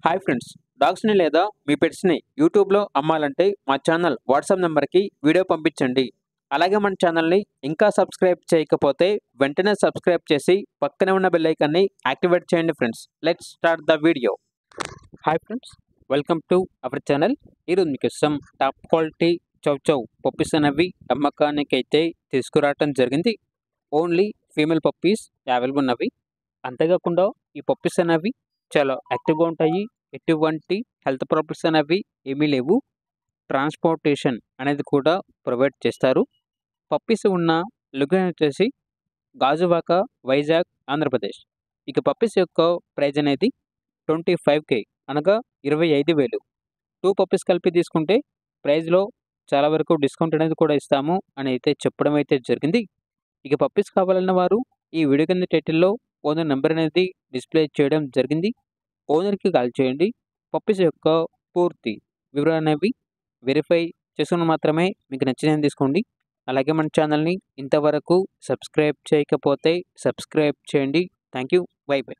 Hi friends, డాగ్స్ని లేదా మీ పెట్స్ని యూట్యూబ్లో అమ్మాలంటే మా ఛానల్ వాట్సాప్ నెంబర్కి వీడియో పంపించండి. అలాగే మన ఛానల్ని ఇంకా సబ్స్క్రైబ్ చేయకపోతే వెంటనే సబ్స్క్రైబ్ చేసి పక్కనే ఉన్న బెల్ ఐకాన్ని యాక్టివేట్ చేయండి friends. Let's start the video. Hi friends, welcome to our channel. ఈరోజు మీకోసం టాప్ క్వాలిటీ చౌ చౌ పప్పీస్ అనేవి అమ్మకానికి అయితే తీసుకురావటం జరిగింది. ఓన్లీ ఫీమేల్ పప్పీస్ అవైలబుల్ ఉన్నవి. అంతేకాకుండా ఈ పప్పీస్ అనేవి చాలా యాక్టివ్గా ఉంటాయి. ఎటువంటి హెల్త్ ప్రాబ్లమ్స్ అనేవి ఏమీ లేవు. ట్రాన్స్పోర్టేషన్ అనేది కూడా ప్రొవైడ్ చేస్తారు. పప్పీస్ ఉన్న లొకేషన్ వచ్చేసి గాజువాక, వైజాగ్, ఆంధ్రప్రదేశ్. ఇక పప్పీస్ యొక్క ప్రైజ్ అనేది 25K అనగా 25,000. 2 పప్పీస్ కలిపి తీసుకుంటే ప్రైజ్లో చాలా వరకు డిస్కౌంట్ అనేది కూడా ఇస్తాము అని అయితే చెప్పడం అయితే జరిగింది. ఇక పప్పీస్ కావాలన్న వారు ఈ వీడియో కింద టైటిల్లో ఓనర్ నెంబర్ అనేది డిస్ప్లే చేయడం జరిగింది. ఓనర్కి కాల్ చేయండి. పప్పీస్ యొక్క పూర్తి వివరాలు అనేవి వెరిఫై చేసుకుని మాత్రమే మీకు నచ్చినది తీసుకోండి. అలాగే మన ఛానల్ని ఇంతవరకు సబ్స్క్రైబ్ చేయకపోతే సబ్స్క్రైబ్ చేయండి. Thank you. By by.